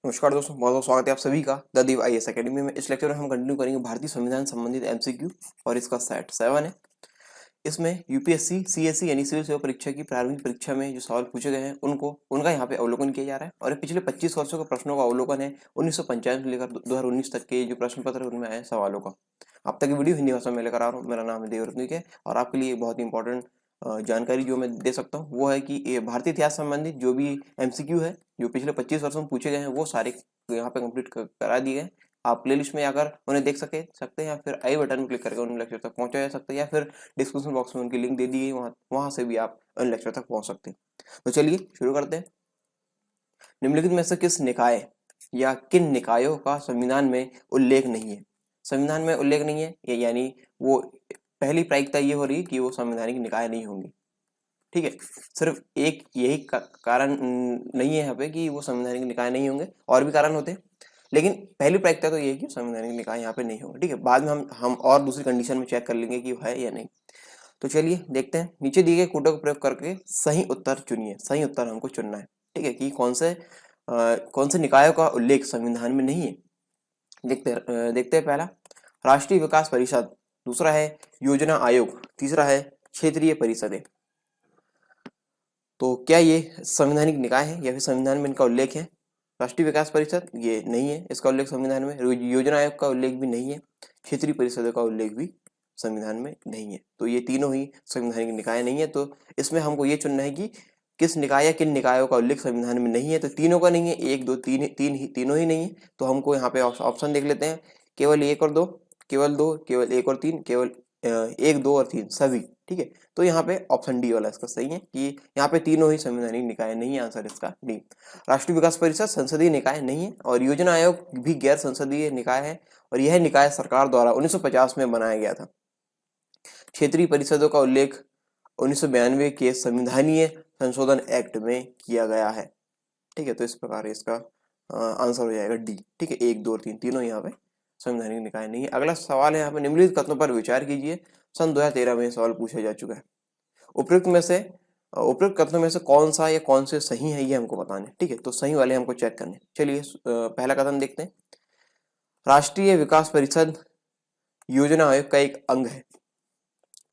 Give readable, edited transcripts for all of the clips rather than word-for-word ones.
नमस्कार दोस्तों, बहुत बहुत स्वागत है आप सभी का द दीव आईएएस एकेडमी में। इस लेक्चर में हम कंटिन्यू करेंगे भारतीय संविधान संबंधित एमसीक्यू और इसका सेट 7 है। इसमें यूपीएससी सीएससी यानी सिविल सेवा परीक्षा की प्रारंभिक परीक्षा में जो सवाल पूछे गए हैं उनका यहाँ पे अवलोकन किया जा रहा है। और ये पिछले 25 वर्षों के प्रश्नों का अवलोकन है, 1995 से लेकर 2019 तक के जो प्रश्न पत्र है उनमें आए सवालों का। अब तक की वीडियो हिंदी भाषा में लेकर आ रहा हूँ। मेरा नाम है देवरत्न के और आपके लिए बहुत ही इंपॉर्टेंट जानकारी जो मैं दे सकता हूँ वो है कि ये भारतीय इतिहास संबंधित जो भी एमसीक्यू है जो पिछले 25 वर्षों में पूछे गए हैं वो सारे यहाँ पे कंप्लीट करा दिए गए। आप प्लेलिस्ट में जाकर उन्हें देख सकते हैं या फिर आई बटन में क्लिक करके उन लेक्चर तक पहुंचा जा सकता है या फिर डिस्क्रिप्शन बॉक्स में उनकी लिंक दे दी गई, वहां से भी आप उन लेक्चर तक पहुंच सकते हैं। तो चलिए शुरू करते हैं। निम्नलिखित में से किस निकाय या किन निकायों का संविधान में उल्लेख नहीं है? संविधान में उल्लेख नहीं है यानी वो पहली प्रायिकता ये हो रही है कि वो संवैधानिक निकाय नहीं होंगे। ठीक है, सिर्फ एक यही कारण नहीं है यहाँ पे कि वो संवैधानिक निकाय नहीं होंगे, और भी कारण होते हैं, लेकिन पहली प्रायिकता तो ये है कि संवैधानिक निकाय यहाँ पे नहीं होंगे। ठीक है, बाद में हम और दूसरी कंडीशन में चेक कर लेंगे कि है या नहीं। तो चलिए देखते हैं, नीचे दिए गए कोटों का प्रयोग करके सही उत्तर चुनिए। सही उत्तर हमको चुनना है। ठीक है, कि कौन से निकायों का उल्लेख संविधान में नहीं है। देखते हैं पहला राष्ट्रीय विकास परिषद, दूसरा है योजना आयोग, तीसरा है क्षेत्रीय परिषदें। तो क्या ये संवैधानिक निकाय है या फिर संविधान में इनका उल्लेख है? राष्ट्रीय विकास परिषद ये नहीं है, इसका उल्लेख संविधान में। योजना आयोग का उल्लेख भी नहीं है, क्षेत्रीय परिषदों का उल्लेख भी संविधान में नहीं है। तो ये तीनों ही संवैधानिक निकाय नहीं है। तो इसमें हमको ये चुनना है कि किस निकाय या किन निकायों का उल्लेख संविधान में नहीं है। तो तीनों का नहीं है, एक दो तीनों ही नहीं है। तो हमको यहाँ पे ऑप्शन देख लेते हैं, केवल एक और दो, केवल दो, केवल एक और तीन, केवल एक दो और तीन सभी। ठीक है, तो यहाँ पे ऑप्शन डी वाला इसका सही है कि यहाँ पे तीनों ही संवैधानिक निकाय नहीं है। आंसर इसका डी। राष्ट्रीय विकास परिषद संसदीय निकाय नहीं है और योजना आयोग भी गैर संसदीय निकाय है और यह निकाय सरकार द्वारा 1950 में बनाया गया था। क्षेत्रीय परिषदों का उल्लेख 1992 के संविधानीय संशोधन एक्ट में किया गया है। ठीक है, तो इस प्रकार इसका आंसर हो जाएगा डी। ठीक है, एक दो और तीन तीनों यहाँ पे संवैधानिक निकाय नहीं है। अगला सवाल है यहाँ पे, निम्नलिखित कथनों पर विचार कीजिए। सन 2013 में सवाल पूछा जा चुका है। उपयुक्त कथनों में से कौन सा या कौन से सही है ये हमको बताना है। ठीक है, तो सही वाले हमको चेक करने। चलिए पहला कथन देखते हैं, राष्ट्रीय विकास परिषद योजना आयोग का एक अंग है।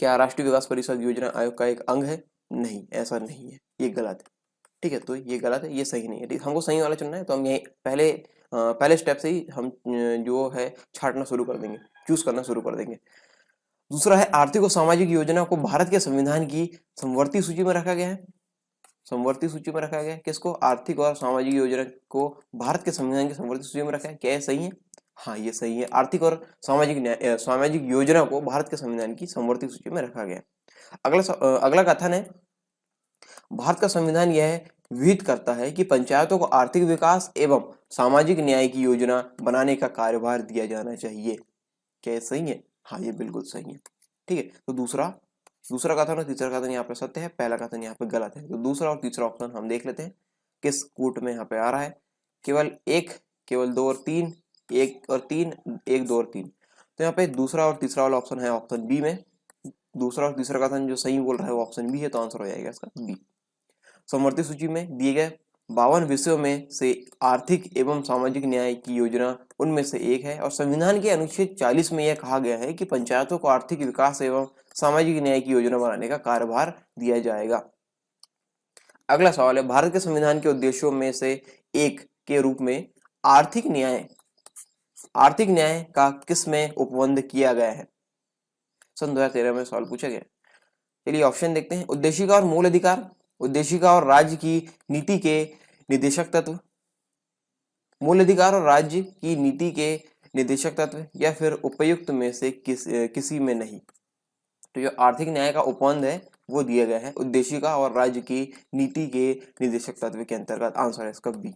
क्या राष्ट्रीय विकास परिषद योजना आयोग का एक अंग है? नहीं, ऐसा नहीं है, ये गलत है। ठीक है, तो ये गलत है, ये सही नहीं है। ठीक, हमको सही वाला चुनना है। तो हम यही पहले स्टेप से ही हम जो है छांटना शुरू कर देंगे, चूज करना शुरू कर देंगे। दूसरा है आर्थिक और सामाजिक योजना को भारत के संविधान की समवर्ती सूची में रखा गया है। समवर्ती सूची में रखा गया है किसको? आर्थिक और सामाजिक योजना को भारत के संविधान की समवर्ती सूची में रखा है। क्या ये सही है? हाँ, ये सही है। आर्थिक और सामाजिक योजना को भारत के संविधान की समवर्ती सूची में रखा गया। अगला कथन है, भारत का संविधान यह विहित करता है कि पंचायतों को आर्थिक विकास एवं सामाजिक न्याय की योजना बनाने का कार्यभार दिया जाना चाहिए। क्या सही है? हाँ, ये बिल्कुल सही है। ठीक है, तो दूसरा कथन और तीसरा कथन यहाँ पे सत्य है, पहला कथन यहाँ पे गलत है। तो दूसरा और तीसरा ऑप्शन हम देख लेते हैं किस कूट में यहाँ पे आ रहा है। केवल एक, केवल दो और तीन, एक और तीन, एक दो और तीन। तो यहाँ पे दूसरा और तीसरा वाला ऑप्शन है ऑप्शन बी में। दूसरा और तीसरा कथन जो सही बोल रहा है वो ऑप्शन बी है, तो आंसर हो जाएगा इसका बी। समवर्ती सूची में दिए गए 52 विषयों में से आर्थिक एवं सामाजिक न्याय की योजना उनमें से एक है और संविधान के अनुच्छेद 40 में यह कहा गया है कि पंचायतों को आर्थिक विकास एवं सामाजिक न्याय की योजना बनाने का कार्यभार दिया जाएगा। अगला सवाल है, भारत के संविधान के उद्देश्यों में से एक के रूप में आर्थिक न्याय का किस में उपबंध किया गया है? सन 2013 में सवाल पूछा गया। चलिए ऑप्शन देखते हैं, उद्देशिका और मूल अधिकार, उद्देशिका और राज्य की नीति के निदेशक तत्व, मूल अधिकार और राज्य की नीति के निदेशक तत्व, या फिर उपयुक्त में से किसी में नहीं। तो जो आर्थिक न्याय का उपबंध है वो दिया गया है उद्देशिका और राज्य की नीति के निदेशक तत्व के अंतर्गत। आंसर है इसका बी।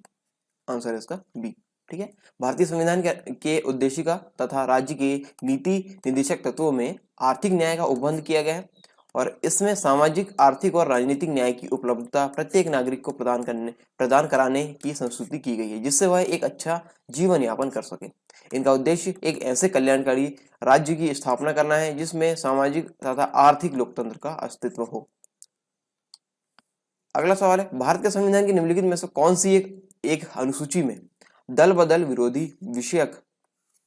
आंसर है इसका बी। ठीक है, भारतीय संविधान के उद्देशिका तथा राज्य के नीति निदेशक तत्वों में आर्थिक न्याय का उपबंध किया गया है और इसमें सामाजिक, आर्थिक और राजनीतिक न्याय की उपलब्धता प्रत्येक नागरिक को प्रदान कराने की संस्तुति की गई है, जिससे वह एक अच्छा जीवन यापन कर सके। इनका उद्देश्य एक ऐसे कल्याणकारी राज्य की स्थापना करना है जिसमें सामाजिक तथा आर्थिक लोकतंत्र का अस्तित्व हो। अगला सवाल है, भारत के संविधान की निम्नलिखित में से कौन सी एक अनुसूची में दल बदल विरोधी विषयक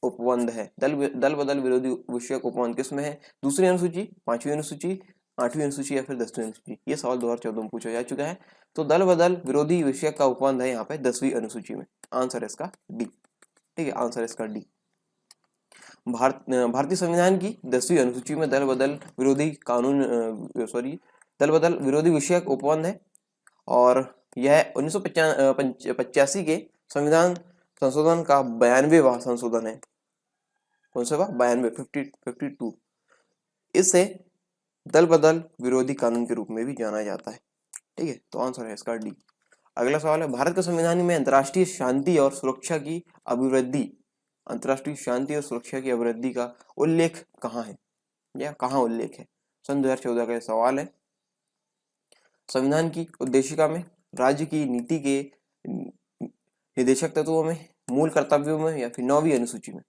उपबंध है। दल बदल विरोधी विषयक उपबंध किसमें है? दूसरी अनुसूची, पांचवी अनुसूची, आठवीं अनुसूची या फिर 10वीं अनुसूची? ये सवाल 2014 में पूछा जा चुका है। तो दल बदल विरोधी विषयक का उपबंध है यहाँ पे 10वीं अनुसूची में। आंसर है इसका डी। ठीक है, आंसर है इसका डी। भारतीय संविधान की 10वीं अनुसूची में दल बदल विरोधी दल बदल विरोधी विषयक उपबंध है और यह 1985 के संविधान संशोधन का 92वां संशोधन है। कौन सा? 52। इसे दल बदल विरोधी कानून के रूप में भी जाना जाता है। ठीक है, तो आंसर है इसका डी। अगला सवाल है, भारत के संविधान में अंतर्राष्ट्रीय शांति और सुरक्षा की अभिवृद्धि का उल्लेख कहाँ है या कहाँ उल्लेख है? सन 2014 का सवाल है। संविधान की उद्देशिका में, राज्य की नीति के निर्देशक तत्वों में, मूल कर्तव्यों में या फिर 9वीं अनुसूची में?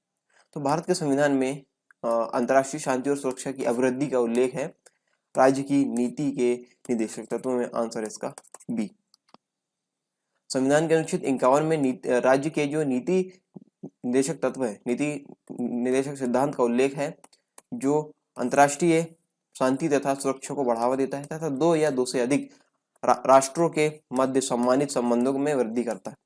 तो भारत के संविधान में अंतर्राष्ट्रीय शांति और सुरक्षा की अभिवृद्धि का उल्लेख है राज्य की नीति के निर्देशक तत्वों में। आंसर है इसका बी। संविधान के अनुच्छेद 51 में राज्य के जो नीति निर्देशक तत्व है, नीति निर्देशक सिद्धांत का उल्लेख है जो अंतर्राष्ट्रीय शांति तथा सुरक्षा को बढ़ावा देता है तथा दो या दो से अधिक राष्ट्रों के मध्य सम्मानित संबंधों में वृद्धि करता है।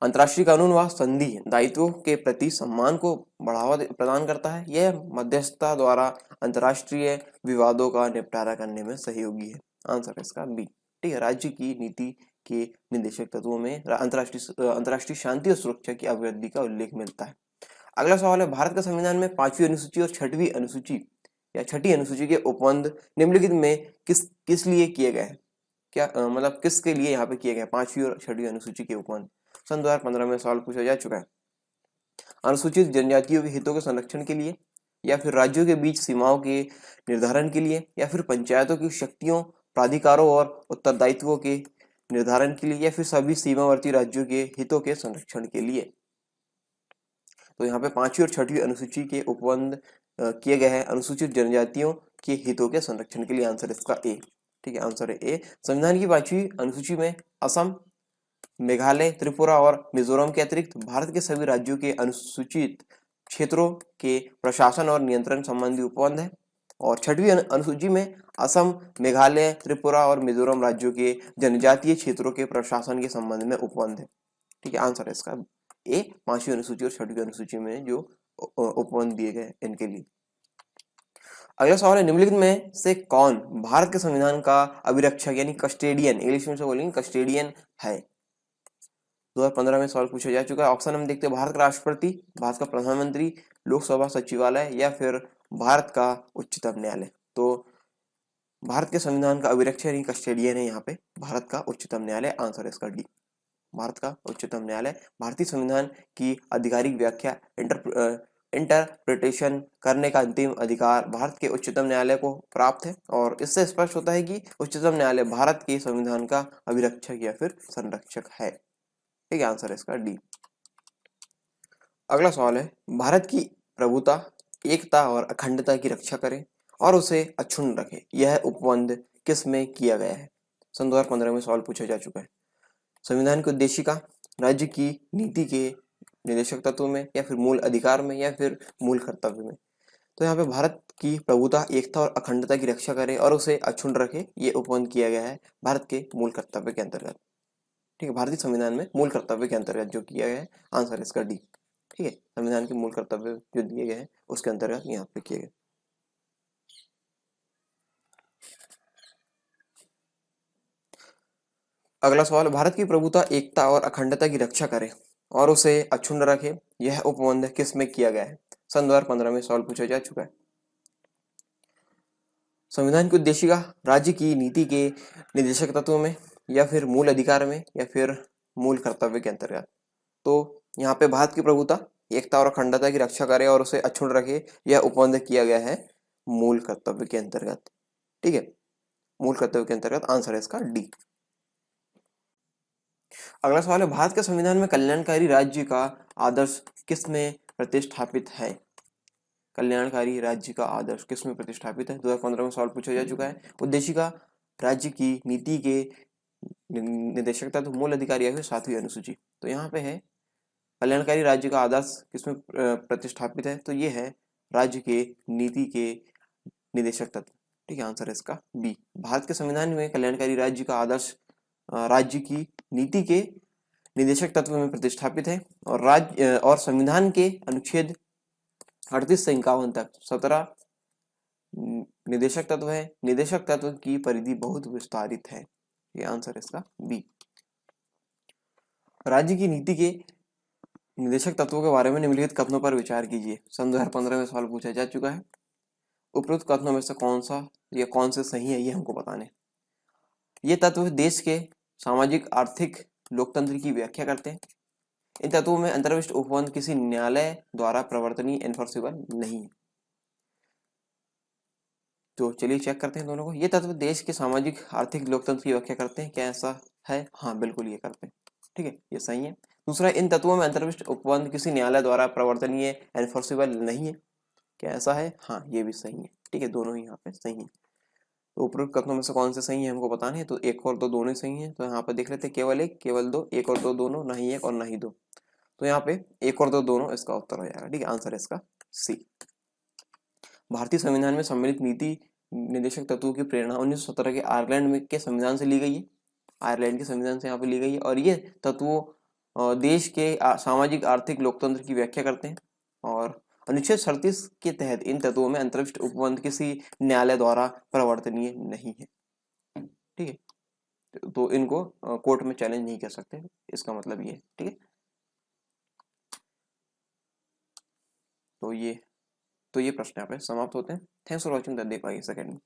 अंतर्राष्ट्रीय कानून व संधि दायित्वों के प्रति सम्मान को बढ़ावा प्रदान करता है। यह मध्यस्थता द्वारा अंतर्राष्ट्रीय विवादों का निपटारा करने में सहयोगी है। आंसर है इसका बी। ठीक है, राज्य की नीति के निर्देशक तत्वों में अंतर्राष्ट्रीय शांति और सुरक्षा की अभिवृद्धि का उल्लेख मिलता है। अगला सवाल है, भारत के संविधान में 5वीं अनुसूची और 6वीं अनुसूची या 6ठी अनुसूची के उपबंध निम्नलिखित में किस लिए किए गए हैं? क्या मतलब किसके लिए यहाँ पे किए गए 5वीं और 6वीं अनुसूची के उपबंध? सन 2015 में सवाल पूछा जा चुका है। अनुसूचित जनजातियों के हितों के संरक्षण के लिए या फिर राज्यों के बीच सीमाओं के निर्धारण के लिए या फिर पंचायतों की शक्तियों, प्राधिकारों और उत्तरदायित्वों के निर्धारण के लिए या फिर सभी सीमावर्ती राज्यों के हितों के संरक्षण के लिए? तो यहाँ पे 5वीं और 6वीं अनुसूची के उपबंध किए गए हैं अनुसूचित जनजातियों के हितों के संरक्षण के लिए। आंसर इसका ए। ठीक है, आंसर है ए। संविधान की 5वीं अनुसूची में असम, मेघालय, त्रिपुरा और मिजोरम के अतिरिक्त भारत के सभी राज्यों के अनुसूचित क्षेत्रों के प्रशासन और नियंत्रण संबंधी उपबंध है और 6वीं अनुसूची में असम, मेघालय, त्रिपुरा और मिजोरम राज्यों के जनजातीय क्षेत्रों के प्रशासन के संबंध में उपबंध है। ठीक है, आंसर है इसका ए। 5वीं अनुसूची और 6वीं अनुसूची में जो उपबंध दिए गए इनके लिए। अगला सवाल है, निम्नलिखित में से कौन भारत के संविधान का अभिरक्षक यानी कस्टेडियन, इंग्लिश में से बोलेंगे कस्टेडियन है? 2015 में सवाल पूछा जा चुका है। ऑप्शन हम देखते हैं, भारत का राष्ट्रपति, भारत का प्रधानमंत्री, लोकसभा सचिवालय या फिर भारत का उच्चतम न्यायालय। तो भारत के संविधान का अभिरक्षक यानी कस्टेडियन है यहाँ पे भारत का उच्चतम न्यायालय। आंसर है इसका डी, भारत का उच्चतम न्यायालय। भारतीय संविधान की आधिकारिक व्याख्या इंटरप्रिटेशन करने का अंतिम अधिकार भारत के उच्चतम न्यायालय को प्राप्त है और इससे स्पष्ट होता है कि उच्चतम न्यायालय भारत के संविधान का अभिरक्षक या फिर संरक्षक है। ठीक है, आंसर है इसका डी। अगला सवाल है, भारत की प्रभुता, एकता और अखंडता की रक्षा करे और उसे अक्षुण्ण रखे, यह उपबंध किस में किया गया है? सन 2015 में सवाल पूछा जा चुका है। संविधान की उद्देशिका, राज्य की नीति के निर्देशक तत्व में या फिर मूल अधिकार में या फिर मूल कर्तव्य में? तो यहाँ पे भारत की प्रभुता, एकता और अखंडता की रक्षा करे और उसे अक्षुण्ण रखे, ये उपबंध किया गया है भारत के मूल कर्तव्य के अंतर्गत। ठीक है, भारतीय संविधान में मूल कर्तव्य के अंतर्गत जो किया गया है। आंसर इसका डी। ठीक है, संविधान के मूल कर्तव्य जो दिए गए हैं उसके अंतर्गत यहाँ पे किए गए। अगला सवाल, भारत की प्रभुता, एकता और अखंडता की रक्षा करे और उसे अक्षुण्ण रखे, यह उपबंध किस में किया गया है? सन 2015 में सवाल पूछा जा चुका है। संविधान की उद्देशिका, राज्य की नीति के निर्देशक तत्वों में या फिर मूल अधिकार में या फिर मूल कर्तव्य के अंतर्गत? तो यहाँ पे भारत की प्रभुता, एकता और अखंडता की रक्षा करे और उसे अक्षुण्ण रखे, यह उपबंध किया गया है मूल कर्तव्य के अंतर्गत। ठीक है, मूल कर्तव्य के अंतर्गत। आंसर है इसका डी। अगला सवाल है, भारत के संविधान में कल्याणकारी राज्य का आदर्श किस में प्रतिष्ठापित है? कल्याणकारी राज्य का आदर्श किस में प्रतिष्ठापित है? 2015 में सवाल पूछा जा चुका है। उद्देशिका, राज्य की नीति के निदेशक तत्व, मूल अधिकार या फिर 7वीं अनुसूची। तो यहाँ पे है कल्याणकारी राज्य का आदर्श किसमें प्रतिष्ठापित है, तो ये है राज्य के नीति के निदेशक तत्व। ठीक है, आंसर है इसका बी। भारत के संविधान में कल्याणकारी राज्य का आदर्श राज्य की नीति के निदेशक तत्व में प्रतिष्ठापित है और राज्य और संविधान के अनुच्छेद 38 से 51 तक 17 निदेशक तत्व है। निदेशक तत्व की परिधि बहुत विस्तारित है। ये आंसर इसका बी। राज्य की नीति के निदेशक तत्वों के बारे में निम्नलिखित कथनों पर विचार कीजिए। सन 2015 में सवाल पूछा जा चुका है। उपरोक्त कथनों में से कौन सा या कौन से सही है, ये हमको बताने। ये तत्व देश के सामाजिक, आर्थिक, लोकतंत्र की व्याख्या करते हैं। इन तत्वों में अंतर्विष्ट उपबंध किसी न्यायालय द्वारा प्रवर्तनीय, एनफोर्सेबल नहीं है। तो चलिए चेक करते हैं दोनों को। ये तत्व देश के सामाजिक, आर्थिक, लोकतंत्र की व्याख्या करते हैं, क्या ऐसा है? हाँ, बिल्कुल ये करते हैं। ठीक है, ये सही है। दूसरा, इन तत्वों में अंतर्विष्ट उपबंध किसी न्यायालय द्वारा प्रवर्तनीय, एनफोर्सेबल नहीं है, क्या ऐसा है? हाँ, ये भी सही है। ठीक है, दोनों ही यहाँ पे सही है। तो उपरोक्त कथनों में से कौन से सही है हमको बताने हैं। तो एक और दो दोनों सही है। तो यहाँ पे देख लेते हैं, केवल एक, केवल दो, एक और दो दोनों, ना ही एक और ना ही दो। तो यहाँ पे एक और दो दोनों इसका उत्तर हो जाएगा। ठीक है, आंसर है इसका सी। भारतीय संविधान में सम्मिलित नीति निदेशक तत्वों की प्रेरणा 1917 के आयरलैंड में के संविधान से ली गई है। आयरलैंड के संविधान से यहाँ पे ली गई है और ये तत्वों देश के सामाजिक, आर्थिक, लोकतंत्र की व्याख्या करते हैं। और अनुच्छेद 37 के तहत इन तत्वों में अंतर्विष्ट उपबंध किसी न्यायालय द्वारा प्रवर्तनीय नहीं है। ठीक है, तो इनको कोर्ट में चैलेंज नहीं कर सकते, इसका मतलब ये है। ठीक है, तो ये प्रश्न यहाँ पे समाप्त होते हैं। Thanks for watching the Deepak academy.